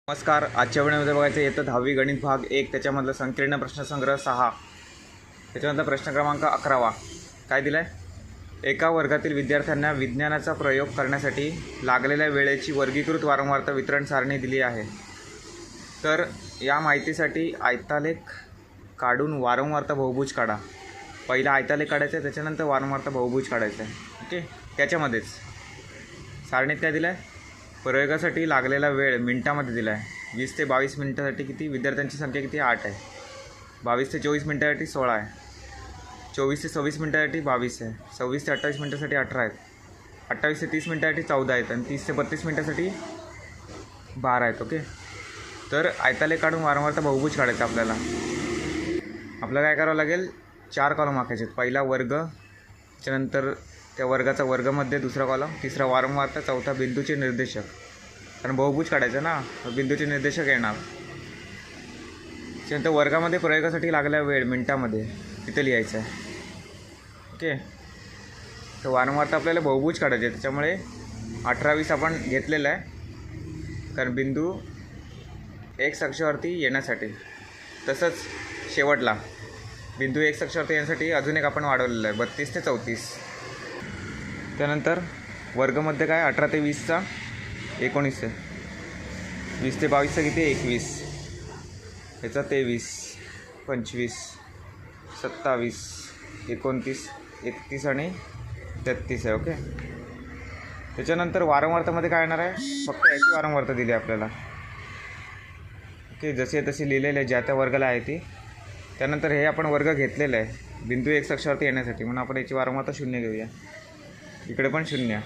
नमस्कार. आजच्या व्हिडिओमध्ये बघायचं येतं 10वी गणित भाग 1 त्याच्यामधलं संकीर्ण प्रश्नसंग्रह 6 त्याच्यामधला प्रश्न क्रमांक 11 काय दिला आहे. एका वर्गातील विद्यार्थ्यांना विज्ञानाचा प्रयोग करण्यासाठी लागलेल्या वेळेची वर्गीकृत वारंवारता वितरण सारणी दिली आहे. तर या माहितीसाठी आयतालेख काढून वारंवारता बहुभुज काढा. पहिला आयतालेख काढायचा आहे, त्याच्यानंतर वारंवारता बहुभुज काढायचा आहे. ओके, त्याच्यामध्येच सारणीत काय दिलं आहे. प्रयोगासाठी लागलेला वेळ मिनटामध्ये दिला आहे. 20 ते 22 मिनटासाठी किती विद्यार्थ्यांची संख्या किती 8 आहे. 22 ते 24 मिनटासाठी 16 आहे. 24 ते 26 मिनटासाठी 22 आहे. 26 ते 28 मिनटासाठी 18 आहेत. 28 ते 30 मिनटासाठी 14 आहेत आणि 30 ते 32 मिनटासाठी 12 आहेत. ओके, तर आयतालेख काढून वारंवारता बहुभुज काढायचं आपल्याला काय करावं लागेल. 4 कॉलम आखायचे. पहिला वर्ग, त्याच्यानंतर त्या वर्गाचा वर्गमध्ये दुसरा कॉलम, तिसरा वारंवारता, चौथा बिंदूचे निर्देशक. कारण बहुभुज काढायचं ना, बिंदूचे निर्देशक येणार. त्याच्यानंतर वर्गामध्ये प्रयोगासाठी लागला वेळ मिनटामध्ये तिथे लिहायचं आहे. ओके, तर वारंवारता आपल्याला बहुभुज काढायचे, त्याच्यामुळे 18-20 आपण घेतलेलं आहे कारण बिंदू एक्स अक्षावरती येण्यासाठी. तसंच शेवटला बिंदू एक्स अक्षावरती येण्यासाठी अजून एक आपण वाढवलेलं आहे 32 ते 34. त्यानंतर वर्गमध्ये काय 18 ते 20चा 19 आहे. 20 ते 22चा किती 21, ह्याचा 23, 25, 27, 29, 31 आणि 33 आहे. ओके, त्याच्यानंतर वारंवारतामध्ये काय येणार आहे. फक्त याची वारंवारता दिली आपल्याला. ओके, जसे तसे लिहिलेले आहे ज्या त्या वर्गाला आहे ती. त्यानंतर हे आपण वर्ग घेतलेलं आहे बिंदू एक्स अक्षावरती येण्यासाठी, म्हणून आपण याची वारंवारता 0 घेऊया. इकडे पण 0.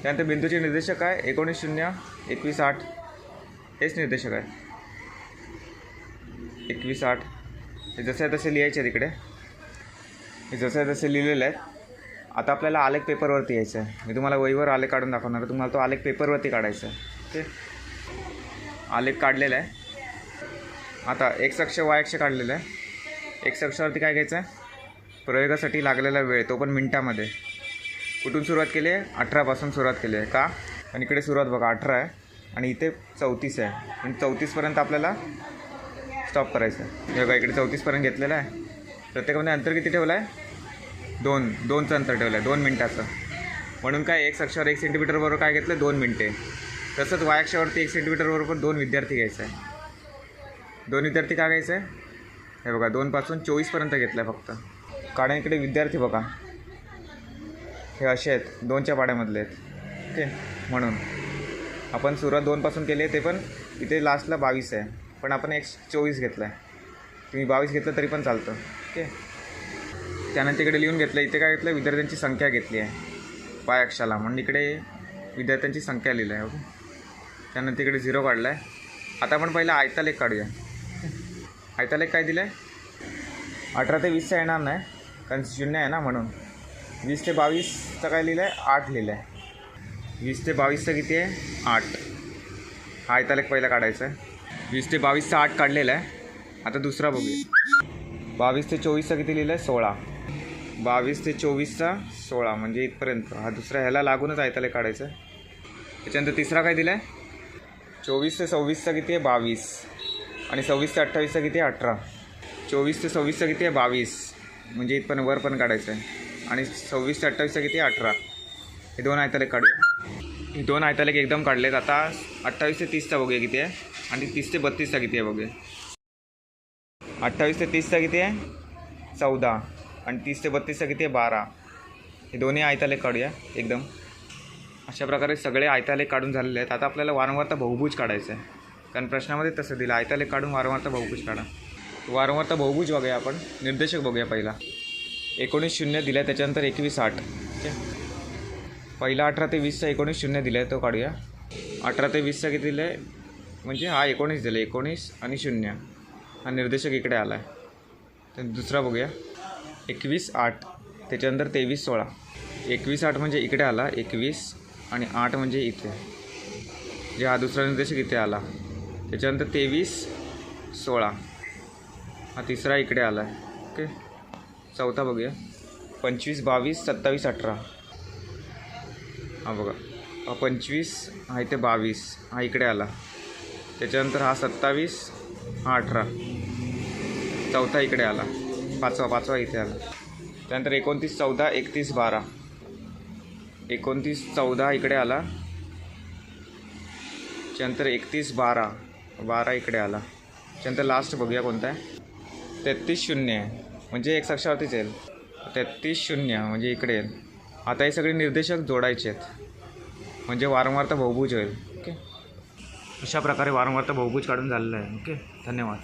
त्यानंतर बिंदूचे निर्देशक काय 19, 0, 21, 8 हेच निर्देशक आहे. 21, 8 हे जसे तसे लिहायचे तिकडे. हे जसे तसे लिहिलेले आहेत. आता आपल्याला आलेख पेपरवरती यायचं आहे. मी तुम्हाला वहीवर आलेख काढून दाखवणार आहे, तुम्हाला तो आलेख पेपरवरती काढायचा आहे. ओके, आलेख काढलेला आहे. आता एक्स अक्ष वाय अक्ष काढलेलं आहे. एक्स अक्षावरती काय घ्यायचं आहे. प्रयोगासाठी लागलेला वेळ, तो पण मिनटामध्ये. कुठून सुरुवात केली आहे. 18पासून सुरुवात केली आहे. का, आणि इकडे सुरुवात बघा 18 आहे आणि इथे 34 आहे. आणि 34पर्यंत आपल्याला स्टॉप करायचं आहे. हे बघा इकडे 34पर्यंत घेतलेलं आहे. प्रत्येकामध्ये अंतर किती ठेवलं आहे. 2चं अंतर ठेवलं आहे 2 मिनटाचं. म्हणून काय एक्स अक्षावर 1 सेंटीमीटरबरोबर काय घेतलं 2 मिनटे. तसंच वाय अक्षावरती 1 सेंटीमीटरबरोबर 2 विद्यार्थी घ्यायचं आहे. 2 विद्यार्थी का घ्यायचं आहे. हे बघा 2 पासून 24पर्यंत घेतलं आहे फक्त. कारण इकडे विद्यार्थी बघा हे असे आहेत 2च्या पाड्यामधले आहेत. ओके, म्हणून आपण सुरुवात 2 पासून केली आहे. ते पण इथे लास्टला 22 आहे, पण आपण 24 घेतलं आहे. तुम्ही 22 घेतलं तरी पण चालतं. ओके, त्यानंतर इकडे लिहून घेतलं. इथे काय घेतलं विद्यार्थ्यांची संख्या घेतली आहे पाय अक्षाला, म्हणून इकडे विद्यार्थ्यांची संख्या लिहिलं आहे. ओके, त्यानंतर इकडे 0 काढला आहे. आता आपण पहिला आयतालेख काढूया. आयतालेख काय दिलं आहे. 18 ते 20चा येणार नाही कारण 0 आहे ना, म्हणून 20 ते 22चा काय लिहिलं आहे 8 लिहिलं आहे. 20 ते 22चा किती आहे 8. हा आयतालेख पहिला काढायचा आहे. 20 ते 22चा 8 काढलेला आहे. आता दुसरा बघूया. 22 ते 24चा किती लिहिलं आहे 16. 22 ते 24चा 16 म्हणजे इथपर्यंत. हा दुसरा ह्याला लागूनच आयतालेख काढायचा आहे. त्याच्यानंतर तिसरा काय दिला आहे 24 ते 26चा किती आहे 22 आणि 26 ते 28चा किती आहे 18. 24 ते 26चा किती आहे 22 म्हणजे इथपर्यंत वर पण काढायचं आहे. आणि 26 ते 28चा किती आहे 18. हे 2 आयतालेख काढूया. हे 2 आयतालेख एकदम काढलेत. आता 28 ते 30चा बघूया किती आहे आणि 30 ते 32चा किती आहे बघूया. 28 ते 30चा किती आहे 14 आणि 30 ते 32चा किती आहे 12. हे दोन्ही आयतालेख काढूया एकदम. अशा प्रकारे सगळे आयतालेख काढून झालेले आहेत. आता आपल्याला वारंवारता बहुभुज काढायचं आहे कारण प्रश्नामध्ये तसं दिलं आयतालेख काढून वारंवारता बहुभुज काढा. वारंवारता बहुभुज बघूया आपण. निर्देशक बघूया. पहिला 19, 0 दिला आहे. त्याच्यानंतर 21, 8. ओके, पहिला 18 ते 20चा 19, 0 दिला आहे तो काढूया. 18 ते 20चा किती दिलं आहे म्हणजे हा 19 दिलं आहे. 19 आणि 0 हा निर्देशक इकडे आला आहे. तर दुसरा बघूया 21, 8. त्याच्यानंतर 23, 16. 21, 8 म्हणजे इकडे आला 21 आणि 8 म्हणजे इथे, जे हा दुसरा निर्देशक इथे आला. त्याच्यानंतर 23, 16 हा तिसरा इकडे आला आहे. ओके, चौथा बघूया 25, 22, 27, 18. हा बघा 25 हा इथे 22 हा इकडे आला. त्याच्यानंतर हा 27, हा 18, चौथा इकडे आला, पाचवा इथे आला. त्यानंतर 29, 14, 31, 12, 29, 14 इकडे आला. त्यानंतर 31, 12, 12 इकडे आला. त्यानंतर लास्ट बघूया कोणता आहे. 33, 0 आहे, म्हणजे एक अक्षरावरतीच येईल. 33, 0 म्हणजे इकडे येईल. आता हे सगळे निर्देशक जोडायचे आहेत, म्हणजे वारंवारता बहुभुज होईल. ओके, अशा प्रकारे वारंवारता बहुभुज काढून झालेलं आहे. ओके, धन्यवाद.